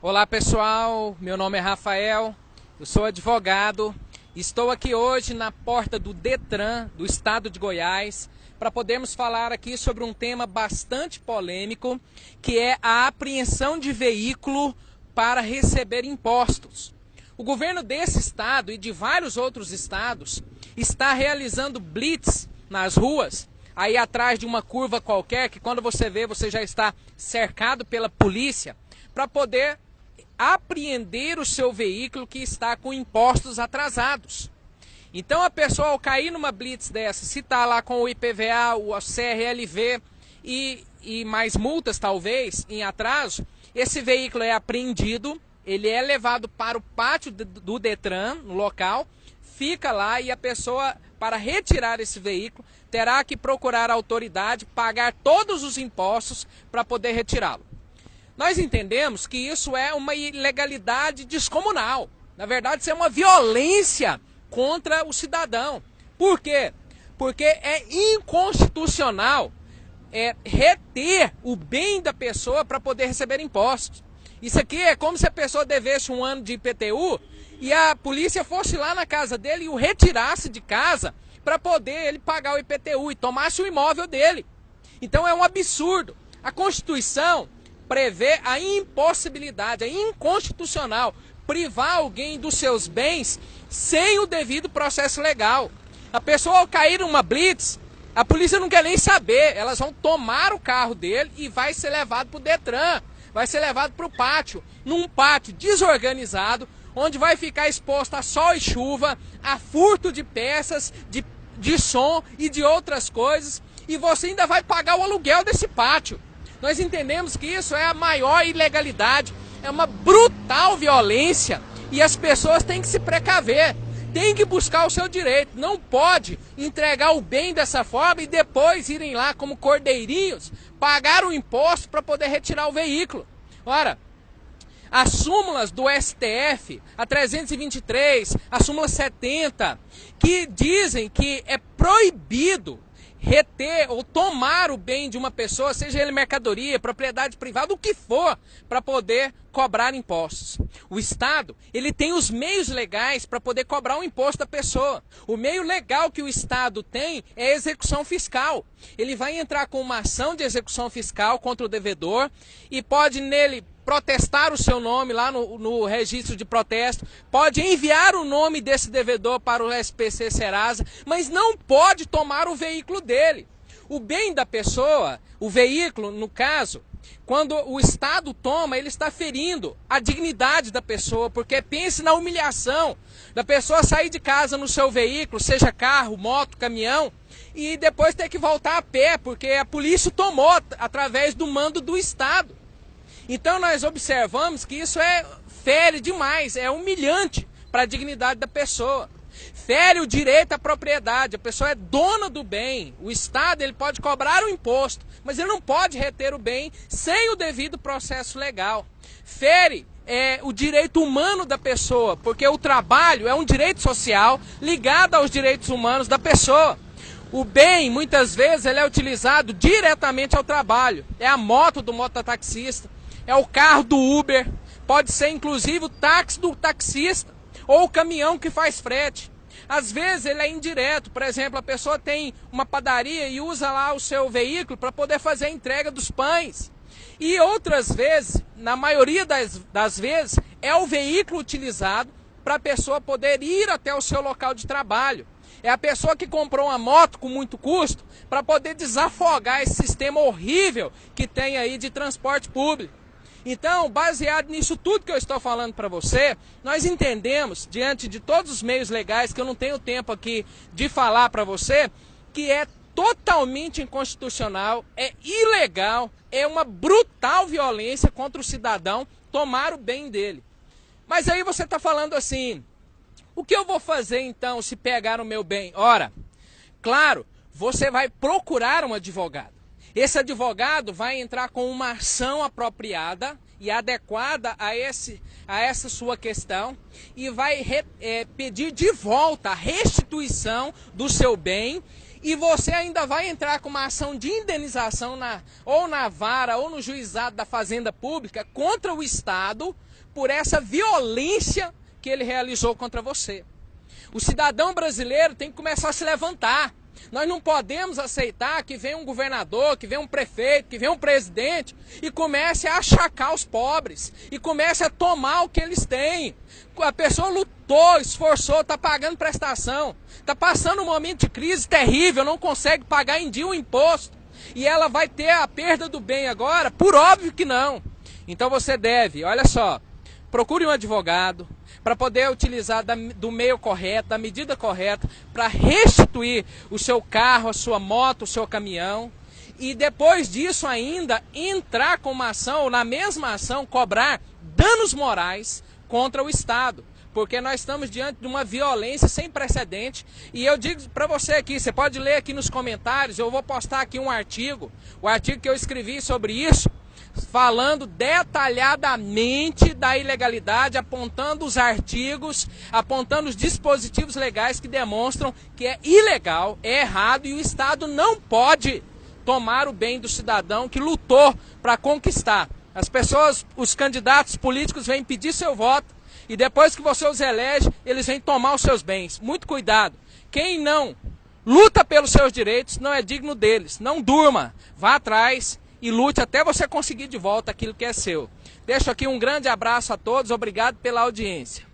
Olá pessoal, meu nome é Rafael, eu sou advogado, estou aqui hoje na porta do Detran do estado de Goiás para podermos falar aqui sobre um tema bastante polêmico, que é a apreensão de veículo para receber impostos. O governo desse estado e de vários outros estados está realizando blitz nas ruas, aí atrás de uma curva qualquer, que quando você vê, você já está cercado pela polícia, para poder apreender o seu veículo que está com impostos atrasados. Então a pessoa, ao cair numa blitz dessa, se está lá com o IPVA, o CRLV e mais multas talvez em atraso, esse veículo é apreendido, ele é levado para o pátio do Detran, no local, fica lá e a pessoa, para retirar esse veículo, terá que procurar a autoridade, pagar todos os impostos para poder retirá-lo. Nós entendemos que isso é uma ilegalidade descomunal. Na verdade, isso é uma violência contra o cidadão. Por quê? Porque é inconstitucional reter o bem da pessoa para poder receber impostos. Isso aqui é como se a pessoa devesse um ano de IPTU e a polícia fosse lá na casa dele e o retirasse de casa para poder ele pagar o IPTU e tomasse o imóvel dele. Então é um absurdo. A Constituição prevê a impossibilidade, é inconstitucional privar alguém dos seus bens sem o devido processo legal. A pessoa, ao cair numa blitz, a polícia não quer nem saber, elas vão tomar o carro dele e vai ser levado para o Detran, vai ser levado para o pátio, num pátio desorganizado, onde vai ficar exposto a sol e chuva, a furto de peças, de som e de outras coisas, e você ainda vai pagar o aluguel desse pátio. Nós entendemos que isso é a maior ilegalidade, é uma brutal violência e as pessoas têm que se precaver, têm que buscar o seu direito. Não pode entregar o bem dessa forma e depois irem lá como cordeirinhos pagar o imposto para poder retirar o veículo. Ora, as súmulas do STF, a 323, a súmula 70, que dizem que é proibido reter ou tomar o bem de uma pessoa, seja ele mercadoria, propriedade privada, o que for, para poder cobrar impostos. O Estado, ele tem os meios legais para poder cobrar um imposto da pessoa. O meio legal que o Estado tem é a execução fiscal. Ele vai entrar com uma ação de execução fiscal contra o devedor e pode nele protestar o seu nome lá no registro de protesto, pode enviar o nome desse devedor para o SPC Serasa, mas não pode tomar o veículo dele. O bem da pessoa, o veículo, no caso, quando o Estado toma, ele está ferindo a dignidade da pessoa, porque pense na humilhação da pessoa sair de casa no seu veículo, seja carro, moto, caminhão, e depois ter que voltar a pé, porque a polícia tomou através do mando do Estado. Então nós observamos que isso fere demais, é humilhante para a dignidade da pessoa. Fere o direito à propriedade, a pessoa é dona do bem. O Estado ele pode cobrar o imposto, mas ele não pode reter o bem sem o devido processo legal. Fere o direito humano da pessoa, porque o trabalho é um direito social ligado aos direitos humanos da pessoa. O bem, muitas vezes, ele é utilizado diretamente ao trabalho. É a moto do mototaxista, é o carro do Uber, pode ser inclusive o táxi do taxista ou o caminhão que faz frete. Às vezes ele é indireto, por exemplo, a pessoa tem uma padaria e usa lá o seu veículo para poder fazer a entrega dos pães. E outras vezes, na maioria das vezes, é o veículo utilizado para a pessoa poder ir até o seu local de trabalho. É a pessoa que comprou uma moto com muito custo para poder desafogar esse sistema horrível que tem aí de transporte público. Então, baseado nisso tudo que eu estou falando para você, nós entendemos, diante de todos os meios legais, que eu não tenho tempo aqui de falar para você, que é totalmente inconstitucional, é ilegal, é uma brutal violência contra o cidadão tomar o bem dele. Mas aí você está falando assim, o que eu vou fazer então se pegar o meu bem? Ora, claro, você vai procurar um advogado. Esse advogado vai entrar com uma ação apropriada e adequada a essa sua questão e vai pedir de volta a restituição do seu bem e você ainda vai entrar com uma ação de indenização ou na vara ou no juizado da Fazenda Pública contra o Estado por essa violência que ele realizou contra você. O cidadão brasileiro tem que começar a se levantar. Nós não podemos aceitar que venha um governador, que venha um prefeito, que venha um presidente e comece a achacar os pobres e comece a tomar o que eles têm. A pessoa lutou, esforçou, está pagando prestação, está passando um momento de crise terrível, não consegue pagar em dia o imposto e ela vai ter a perda do bem agora? Por óbvio que não. Então você deve, olha só, procure um advogado para poder utilizar do meio correto, da medida correta, para restituir o seu carro, a sua moto, o seu caminhão. E depois disso ainda entrar com uma ação, ou na mesma ação, cobrar danos morais contra o Estado. Porque nós estamos diante de uma violência sem precedente. E eu digo para você aqui, você pode ler aqui nos comentários, eu vou postar aqui um artigo, o artigo que eu escrevi sobre isso, falando detalhadamente da ilegalidade, apontando os artigos, apontando os dispositivos legais que demonstram que é ilegal, é errado e o Estado não pode tomar o bem do cidadão que lutou para conquistar. As pessoas, os candidatos políticos vêm pedir seu voto e depois que você os elege, eles vêm tomar os seus bens. Muito cuidado. Quem não luta pelos seus direitos não é digno deles. Não durma, vá atrás e lute até você conseguir de volta aquilo que é seu. Deixo aqui um grande abraço a todos, obrigado pela audiência.